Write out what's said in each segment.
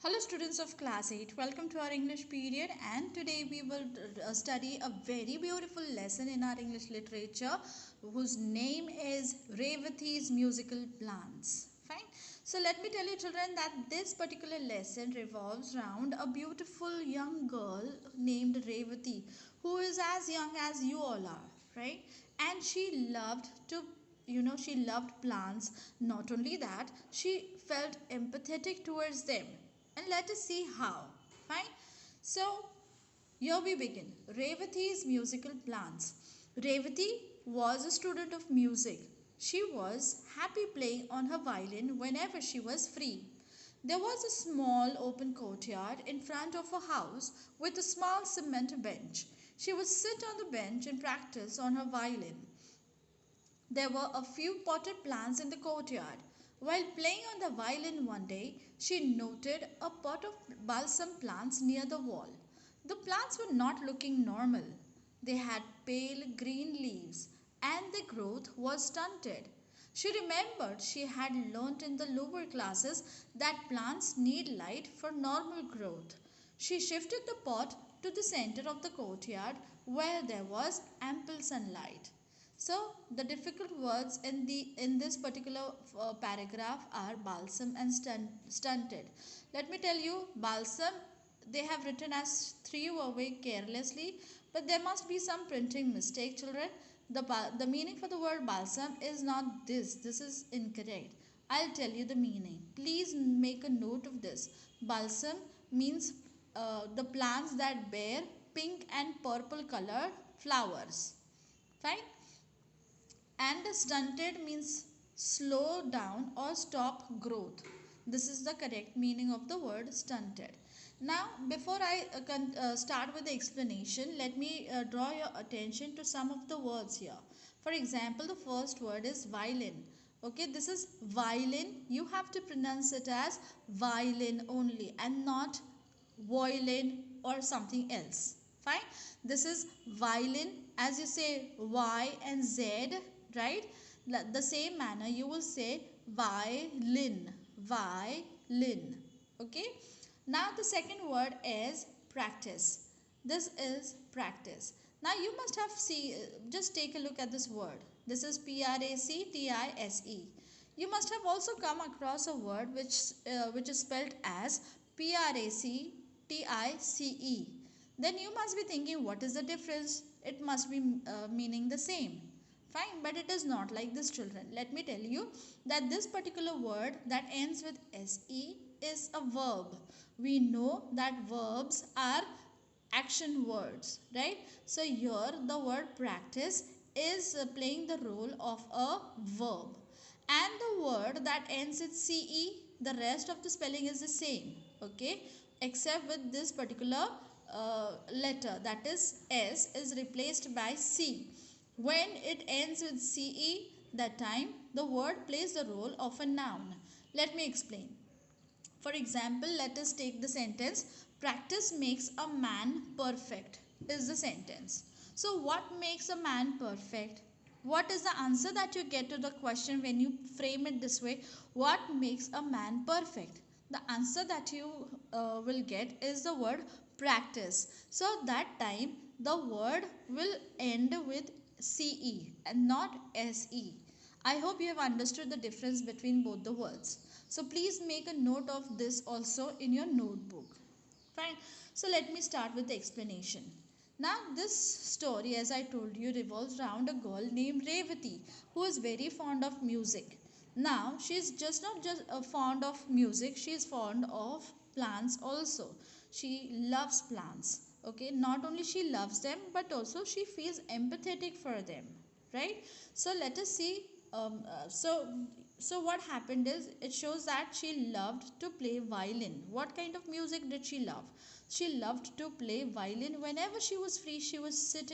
Hello students of class 8, welcome to our English period, and today we will study a very beautiful lesson in our English literature whose name is Revati's Musical Plants. Fine. So let me tell you children that this particular lesson revolves around a beautiful young girl named Revati, who is as young as you all are, right? And she loved to she loved plants. Not only that, she felt empathetic towards them, and let us see how. Fine. So here we begin. Revati's musical plants. Revati was a student of music. She was happy playing on her violin whenever she was free. There was a small open courtyard in front of her house with a small cement bench. She would sit on the bench and practice on her violin. There were a few potted plants in the courtyard. While playing on the violin one day, she noted a pot of balsam plants near the wall. The plants were not looking normal. They had pale green leaves and their growth was stunted. She remembered she had learnt in the lower classes that plants need light for normal growth. She shifted the pot to the center of the courtyard where there was ample sunlight. So the difficult words in this particular paragraph are balsam and stunted. Let me tell you, balsam they have written as threw away carelessly, but there must be some printing mistake, children. The meaning for the word balsam is not this. This is incorrect. I'll tell you the meaning. Please make a note of this. Balsam means the plants that bear pink and purple colored flowers. Fine. And stunted means slow down or stop growth. This is the correct meaning of the word stunted. Now before I start with the explanation, let me draw your attention to some of the words here. For example, the first word is violin. Okay, this is violin. You have to pronounce it as violin only and not violin or something else. Fine. This is violin. As you say Y and Z, right? The same manner you will say violin. Violin. Okay. Now the second word is practice. This is practice. Now you must have just take a look at this word. This is Practise. You must have also come across a word which is spelled as Practice. Then you must be thinking, what is the difference? It must be meaning the same. Fine, but it is not like this, children. Let me tell you that this particular word that ends with se is a verb. We know that verbs are action words, right? So here the word practice is playing the role of a verb. And the word that ends with ce, the rest of the spelling is the same, okay? Except with this particular letter, that is S, is replaced by C. When it ends with CE, that time the word plays the role of a noun. Let me explain. For example, let us take the sentence, practice makes a man perfect is the sentence. So what makes a man perfect? What is the answer that you get to the question when you frame it this way? What makes a man perfect? The answer that you will get is the word practice. So that time the word will end with CE and not SE. I hope you have understood the difference between both the words. So please make a note of this also in your notebook. Fine. So let me start with the explanation. Now this story, as I told you, revolves around a girl named Revati who is very fond of music. Now she is just not just fond of music, she is fond of plants also. She loves plants. Okay, not only she loves them but also she feels empathetic for them, right? So let us see. So what happened is, it shows that she loved to play violin. What kind of music did she love? She loved to play violin. Whenever she was free, she would sit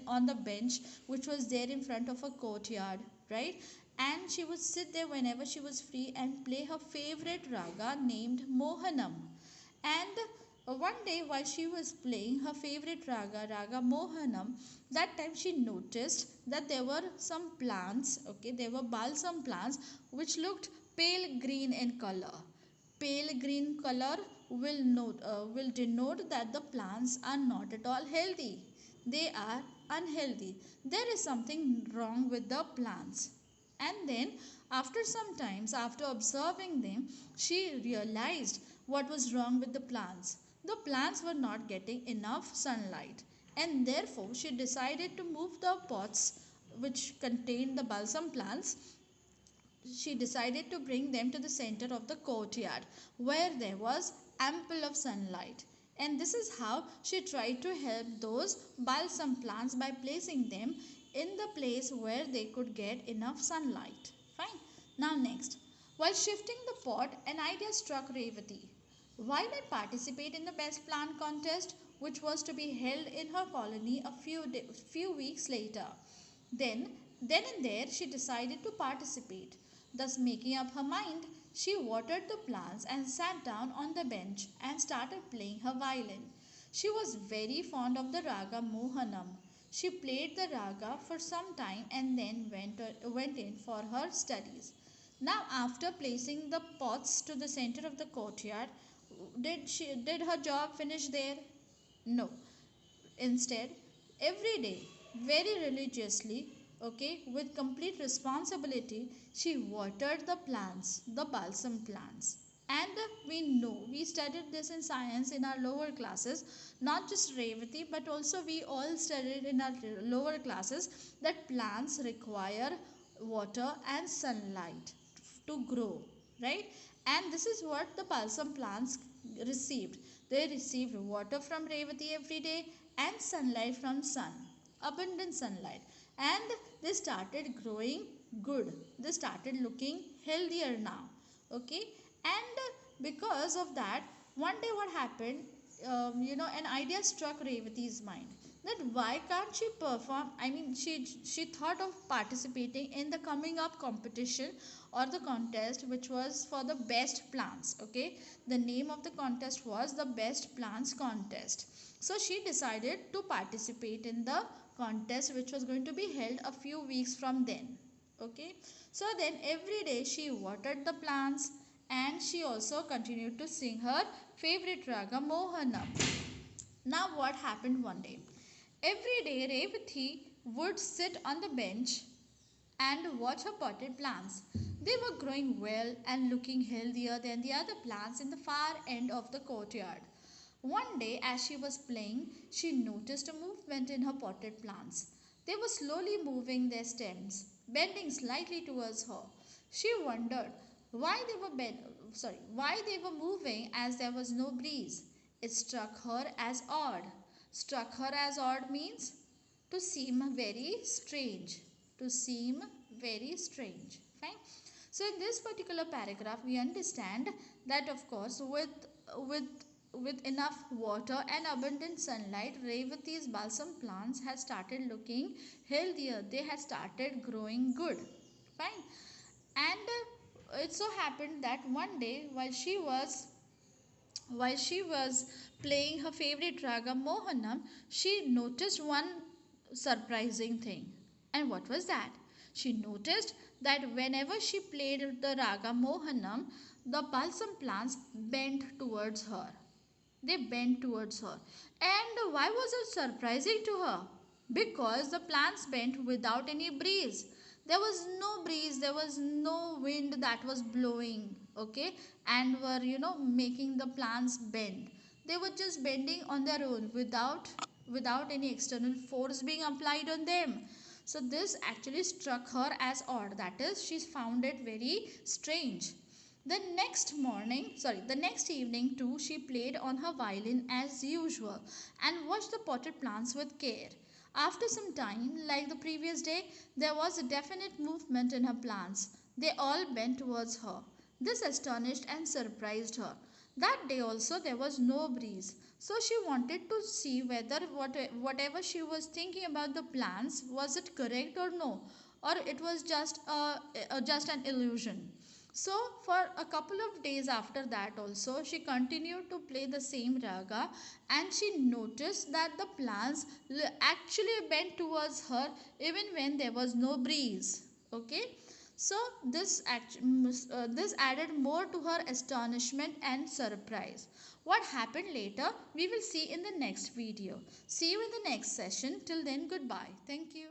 on the bench which was there in front of a courtyard, right? And she would sit there whenever she was free and play her favorite raga named Mohanam. And one day while she was playing her favorite raga Mohanam, that time she noticed that there were some plants, okay, there were balsam plants which looked pale green in color. Pale green color will denote that the plants are not at all healthy. They are unhealthy. There is something wrong with the plants. And then, after some times, after observing them, she realized what was wrong with the plants. The plants were not getting enough sunlight, and therefore she decided to move the pots which contained the balsam plants. She decided to bring them to the center of the courtyard where there was ample of sunlight. And this is how she tried to help those balsam plants by placing them in the place where they could get enough sunlight. Fine. Now next, while shifting the pot, an idea struck Revati. Why not participate in the best plant contest which was to be held in her colony a few weeks later? Then, then and there, she decided to participate. Thus, making up her mind, she watered the plants and sat down on the bench and started playing her violin. She was very fond of the raga Mohanam. She played the raga for some time and then went in for her studies. Now, after placing the pots to the center of the courtyard, did her job finish there? No. Instead, every day, very religiously, okay, with complete responsibility, she watered the plants, the balsam plants. And we know, we studied this in science in our lower classes, not just Revati, but also we all studied in our lower classes that plants require water and sunlight to grow, right? And this is what the balsam plants received. They received water from Revati every day and sunlight from sun, abundant sunlight, and they started growing good. They started looking healthier now. Okay, and because of that, one day what happened, an idea struck Revati's mind that why can't she perform, she thought of participating in the coming up competition or the contest which was for the best plants. Okay, the name of the contest was the best plants contest. So she decided to participate in the contest which was going to be held a few weeks from then. Okay, so then every day she watered the plants and she also continued to sing her favorite raga Mohanam. Now what happened one day? Every day Revati would sit on the bench and watch her potted plants. They were growing well and looking healthier than the other plants in the far end of the courtyard. One day, as she was playing, she noticed a movement in her potted plants. They were slowly moving their stems, bending slightly towards her. She wondered why they were moving as there was no breeze. It struck her as odd. Struck her as odd means to seem very strange. To seem very strange. Fine. So in this particular paragraph, we understand that of course with with enough water and abundant sunlight, Revati's balsam plants had started looking healthier. They had started growing good. Fine. And it so happened that one day while she was playing her favorite raga Mohanam, she noticed one surprising thing. And what was that? She noticed that whenever she played the raga Mohanam, the balsam plants bent towards her. They bent towards her. And why was it surprising to her? Because the plants bent without any breeze. There was no breeze, there was no wind that was blowing, okay, and were, making the plants bend. They were just bending on their own without any external force being applied on them. So this actually struck her as odd. That is, she found it very strange. The next evening too, she played on her violin as usual and watched the potted plants with care. After some time, like the previous day, there was a definite movement in her plants. They all bent towards her. This astonished and surprised her. That day also there was no breeze, so she wanted to see whether whatever she was thinking about the plants was it correct or no, or it was just an illusion. So for a couple of days after that also she continued to play the same raga, and she noticed that the plants actually bent towards her even when there was no breeze. Okay, So this added more to her astonishment and surprise. What happened later we will see in the next video. See you in the next session. Till then, goodbye. Thank you.